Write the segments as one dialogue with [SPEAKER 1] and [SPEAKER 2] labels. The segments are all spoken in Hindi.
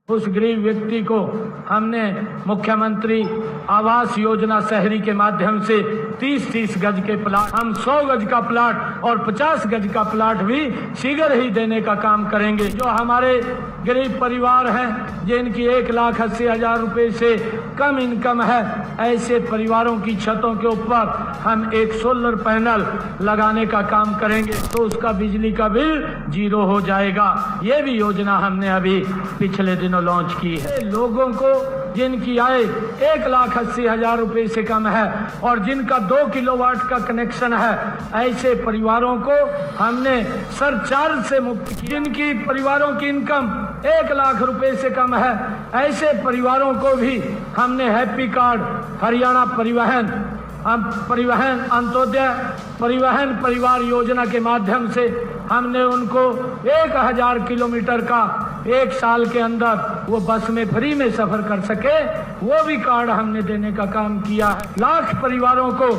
[SPEAKER 1] उस गरीब व्यक्ति को हमने मुख्यमंत्री आवास योजना शहरी के माध्यम से 30-30 गज के प्लाट, हम 100 गज का प्लाट और 50 गज का प्लाट भी शीघ्र ही देने का काम करेंगे। जो हमारे गरीब परिवार हैं जिनकी 1,80,000 रुपए से कम इनकम है, ऐसे परिवारों की छतों के ऊपर हम एक सोलर पैनल लगाने का काम करेंगे तो उसका बिजली का बिल 0 हो जाएगा। ये भी योजना हमने अभी पिछले दिनों लॉन्च की है। लोगों को जिनकी आय 1,80,000 रुपए से कम है और जिनका 2 किलोवाट का कनेक्शन है, ऐसे परिवारों को हमने सरचार्ज से मुक्त किया। जिनकी परिवारों की इनकम 1 लाख रुपए से कम है, ऐसे परिवारों को भी हमने हैप्पी कार्ड, हरियाणा परिवहन अंत्योदय परिवहन परिवार योजना के माध्यम से हमने उनको 1,000 किलोमीटर का 1 साल के अंदर वो बस में फ्री में सफर कर सके, वो भी कार्ड हमने देने का काम किया है। लाख परिवारों को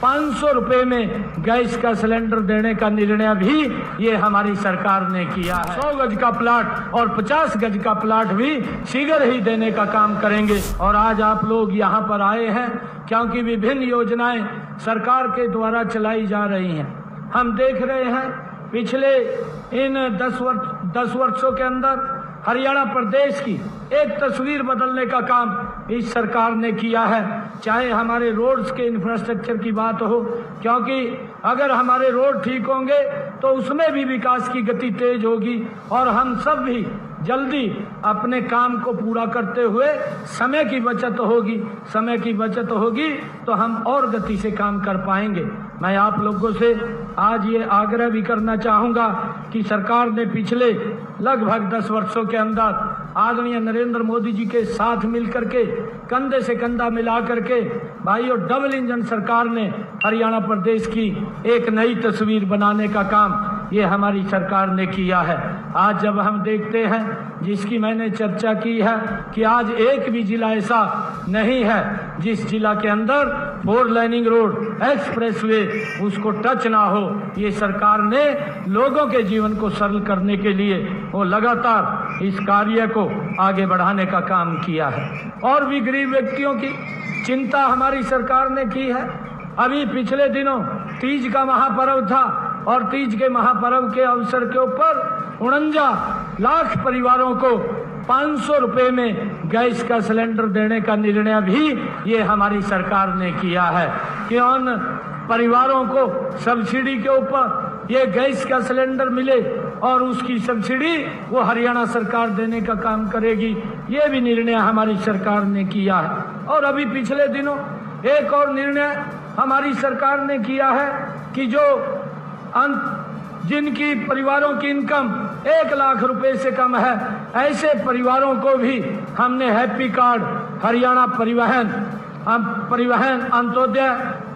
[SPEAKER 1] 500 रुपए में गैस का सिलेंडर देने का निर्णय भी ये हमारी सरकार ने किया है। 100 गज का प्लाट और 50 गज का प्लाट भी शीघ्र ही देने का काम करेंगे। और आज आप लोग यहाँ पर आए हैं क्योंकि विभिन्न योजनाएं सरकार के द्वारा चलाई जा रही हैं। हम देख रहे हैं पिछले इन 10 वर्षों के अंदर हरियाणा प्रदेश की एक तस्वीर बदलने का काम इस सरकार ने किया है। चाहे हमारे रोड्स के इंफ्रास्ट्रक्चर की बात हो, क्योंकि अगर हमारे रोड ठीक होंगे तो उसमें भी विकास की गति तेज होगी और हम सब भी जल्दी अपने काम को पूरा करते हुए समय की बचत होगी। समय की बचत होगी तो हम और गति से काम कर पाएंगे। मैं आप लोगों से आज ये आग्रह भी करना चाहूँगा कि सरकार ने पिछले लगभग 10 वर्षों के अंदर आदरणीय नरेंद्र मोदी जी के साथ मिलकर के कंधे से कंधा मिला करके भाइयों डबल इंजन सरकार ने हरियाणा प्रदेश की एक नई तस्वीर बनाने का काम ये हमारी सरकार ने किया है। आज जब हम देखते हैं, जिसकी मैंने चर्चा की है कि आज एक भी जिला ऐसा नहीं है जिस जिला के अंदर 4 लाइनिंग रोड, एक्सप्रेसवे उसको टच ना हो। ये सरकार ने लोगों के जीवन को सरल करने के लिए वो लगातार इस कार्य को आगे बढ़ाने का काम किया है। और भी गरीब व्यक्तियों की चिंता हमारी सरकार ने की है। अभी पिछले दिनों तीज का महापर्व था और तीज के महापर्व के अवसर के ऊपर 49 लाख परिवारों को 500 रुपए में गैस का सिलेंडर देने का निर्णय भी ये हमारी सरकार ने किया है कि उन परिवारों को सब्सिडी के ऊपर ये गैस का सिलेंडर मिले और उसकी सब्सिडी वो हरियाणा सरकार देने का काम करेगी। ये भी निर्णय हमारी सरकार ने किया है। और अभी पिछले दिनों एक और निर्णय हमारी सरकार ने किया है कि जो जिनकी परिवारों की इनकम 1 लाख रुपए से कम है, ऐसे परिवारों को भी हमने हैप्पी कार्ड, हरियाणा परिवहन अंत्योदय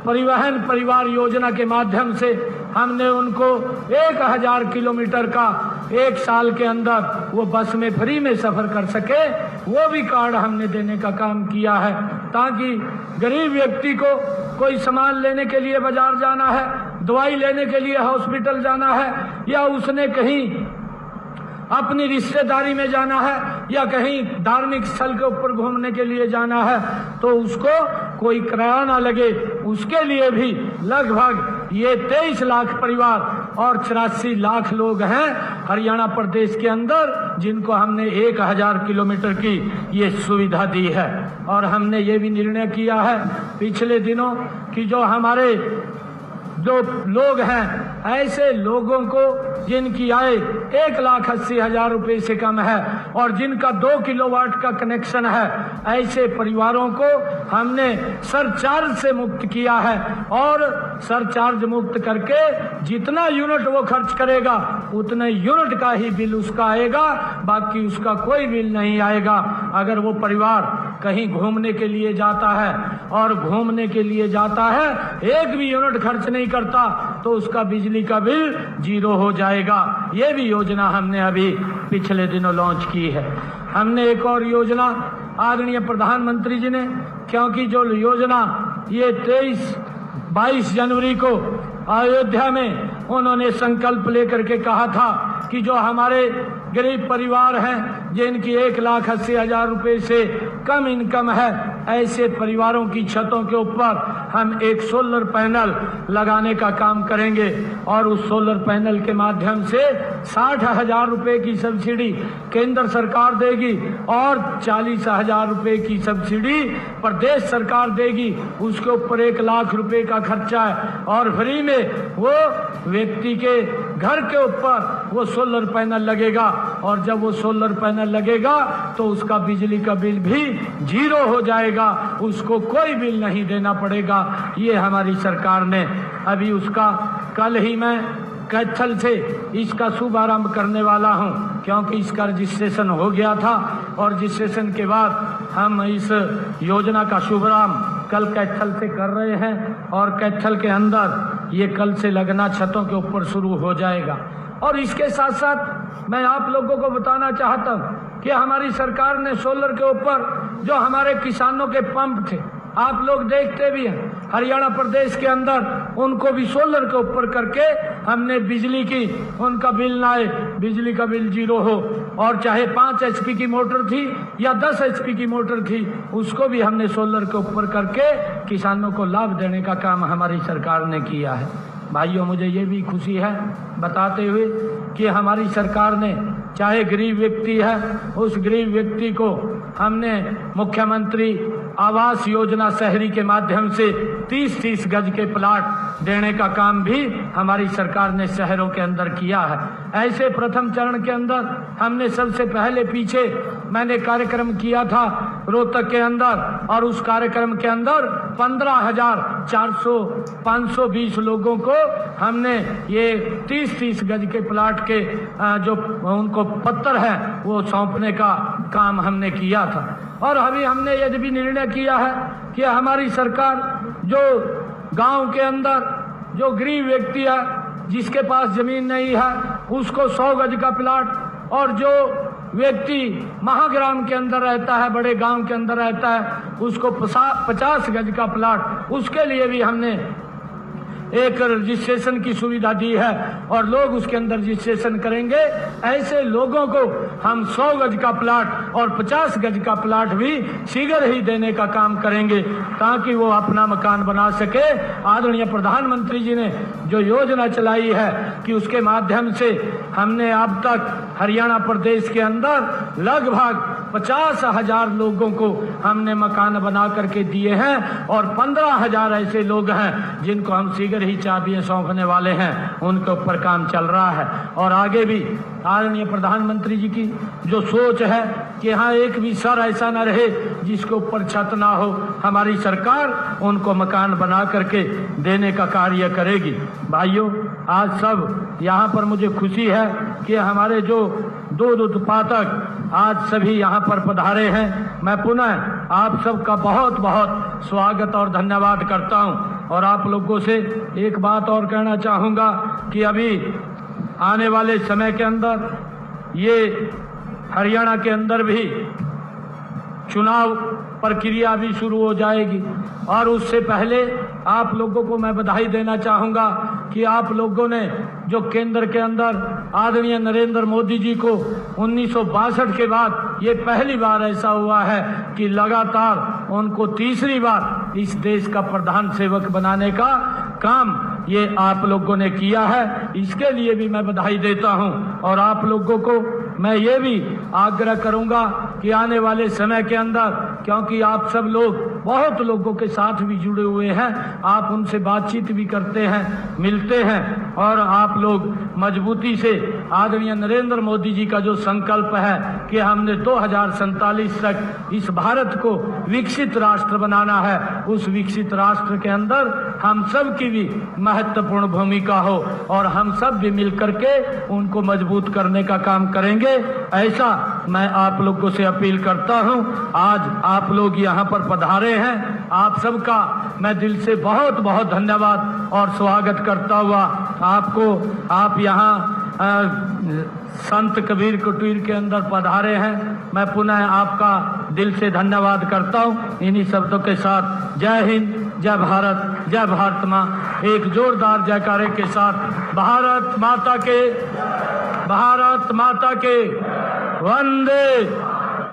[SPEAKER 1] परिवहन परिवार योजना के माध्यम से हमने उनको 1,000 किलोमीटर का 1 साल के अंदर वो बस में फ्री में सफर कर सके, वो भी कार्ड हमने देने का काम किया है, ताकि गरीब व्यक्ति को कोई सामान लेने के लिए बाजार जाना है, दवाई लेने के लिए हॉस्पिटल जाना है, या उसने कहीं अपनी रिश्तेदारी में जाना है या कहीं धार्मिक स्थल के ऊपर घूमने के लिए जाना है, तो उसको कोई किराया ना लगे। उसके लिए भी लगभग ये 23 लाख परिवार और 84 लाख लोग हैं हरियाणा प्रदेश के अंदर जिनको हमने 1,000 किलोमीटर की ये सुविधा दी है। और हमने ये भी निर्णय किया है पिछले दिनों कि जो हमारे जो लोग हैं, ऐसे लोगों को जिनकी आय 1,80,000 रुपए से कम है और जिनका 2 किलोवाट का कनेक्शन है, ऐसे परिवारों को हमने सरचार्ज से मुक्त किया है। और सरचार्ज मुक्त करके जितना यूनिट वो खर्च करेगा उतने यूनिट का ही बिल उसका आएगा, बाकी उसका कोई बिल नहीं आएगा। अगर वो परिवार कहीं घूमने के लिए जाता है और घूमने के लिए जाता है, एक भी यूनिट खर्च नहीं करता, तो उसका बिजली का बिल 0 हो जाएगा। ये भी योजना हमने अभी पिछले दिनों लॉन्च की है। हमने एक और योजना आदरणीय प्रधानमंत्री जी ने, क्योंकि जो योजना ये 22 जनवरी को अयोध्या में उन्होंने संकल्प लेकर के कहा था कि जो हमारे गरीब परिवार हैं जिनकी 1,80,000 रुपये से कम इनकम है, ऐसे परिवारों की छतों के ऊपर हम एक सोलर पैनल लगाने का काम करेंगे और उस सोलर पैनल के माध्यम से 60,000 रुपये की सब्सिडी केंद्र सरकार देगी और 40,000 रुपये की सब्सिडी प्रदेश सरकार देगी। उसके ऊपर 1 लाख रुपए का खर्चा है और फ्री में वो व्यक्ति के घर के ऊपर वो सोलर पैनल लगेगा और जब वो सोलर पैनल लगेगा तो उसका बिजली का बिल भी 0 हो जाएगा, उसको कोई बिल नहीं देना पड़ेगा। ये हमारी सरकार ने अभी उसका कल ही मैं कैथल से इसका शुभारंभ करने वाला हूं, क्योंकि इसका रजिस्ट्रेशन हो गया था और रजिस्ट्रेशन के बाद हम इस योजना का शुभारंभ कल कैथल से कर रहे हैं और कैथल के अंदर ये कल से लगना छतों के ऊपर शुरू हो जाएगा। और इसके साथ साथ मैं आप लोगों को बताना चाहता हूं कि हमारी सरकार ने सोलर के ऊपर जो हमारे किसानों के पंप थे, आप लोग देखते भी हैं, हरियाणा प्रदेश के अंदर उनको भी सोलर के ऊपर करके हमने बिजली की उनका बिल ना आए, बिजली का बिल 0 हो और चाहे 5 HP की मोटर थी या 10 HP की मोटर थी, उसको भी हमने सोलर के ऊपर करके किसानों को लाभ देने का काम हमारी सरकार ने किया है। भाइयों, मुझे ये भी खुशी है बताते हुए कि हमारी सरकार ने चाहे गरीब व्यक्ति है, उस गरीब व्यक्ति को हमने मुख्यमंत्री आवास योजना शहरी के माध्यम से 30-30 गज के प्लाट देने का काम भी हमारी सरकार ने शहरों के अंदर किया है। ऐसे प्रथम चरण के अंदर हमने सबसे पहले पीछे मैंने कार्यक्रम किया था रोहतक के अंदर और उस कार्यक्रम के अंदर 15,520 लोगों को हमने ये 30-30 गज के प्लाट के जो उनको पत्र है वो सौंपने का काम हमने किया था। और अभी हमने यह भी निर्णय किया है कि हमारी सरकार जो गांव के अंदर जो गरीब व्यक्ति है जिसके पास जमीन नहीं है उसको 100 गज का प्लाट और जो व्यक्ति महाग्राम के अंदर रहता है, बड़े गांव के अंदर रहता है, उसको 50 गज का प्लाट, उसके लिए भी हमने एक रजिस्ट्रेशन की सुविधा दी है और लोग उसके अंदर रजिस्ट्रेशन करेंगे। ऐसे लोगों को हम 100 गज का प्लाट और 50 गज का प्लाट भी शीघ्र ही देने का काम करेंगे ताकि वो अपना मकान बना सके। आदरणीय प्रधानमंत्री जी ने जो योजना चलाई है कि उसके माध्यम से हमने अब तक हरियाणा प्रदेश के अंदर लगभग 50,000 लोगों को हमने मकान बना करके दिए हैं और 15,000 ऐसे लोग हैं जिनको हम शीघ्र ही चाबियां सौंपने वाले हैं, उनके ऊपर काम चल रहा है। और आगे भी आदरणीय प्रधानमंत्री जी की जो सोच है कि यहाँ एक भी सर ऐसा न रहे जिसके ऊपर छत ना हो, हमारी सरकार उनको मकान बना करके देने का कार्य करेगी। भाइयों, आज सब यहाँ पर मुझे खुशी है कि हमारे जो दूध उत्पादक आज सभी यहाँ पर पधारे हैं। मैं पुनः आप सबका बहुत बहुत स्वागत और धन्यवाद करता हूँ। और आप लोगों से एक बात और कहना चाहूँगा कि अभी आने वाले समय के अंदर ये हरियाणा के अंदर भी चुनाव प्रक्रिया भी शुरू हो जाएगी और उससे पहले आप लोगों को मैं बधाई देना चाहूँगा कि आप लोगों ने जो केंद्र के अंदर आदरणीय नरेंद्र मोदी जी को 1962 के बाद ये पहली बार ऐसा हुआ है कि लगातार उनको तीसरी बार इस देश का प्रधान सेवक बनाने का काम ये आप लोगों ने किया है। इसके लिए भी मैं बधाई देता हूं और आप लोगों को मैं ये भी आग्रह करूंगा कि आने वाले समय के अंदर, क्योंकि आप सब लोग बहुत लोगों के साथ भी जुड़े हुए हैं, आप उनसे बातचीत भी करते हैं, मिलते हैं और आप लोग मजबूती से आदरणीय नरेंद्र मोदी जी का जो संकल्प है कि हमने 2047 तक इस भारत को विकसित राष्ट्र बनाना है, उस विकसित राष्ट्र के अंदर हम सब की भी महत्वपूर्ण भूमिका हो और हम सब भी मिलकर के उनको मजबूत करने का काम करेंगे। ऐसा मैं आप लोगों से अपील करता हूं। आज आप लोग यहाँ पर पधारे हैं, आप सबका मैं दिल से बहुत बहुत धन्यवाद और स्वागत करता हुआ आपको, आप यहाँ संत कबीर कुटीर के अंदर पधारे हैं, मैं पुनः आपका दिल से धन्यवाद करता हूँ। इन्हीं शब्दों के साथ जय हिंद, जय भारत, जय भारत माँ, एक जोरदार जयकारे के साथ भारत माता के भारत माता के वंदे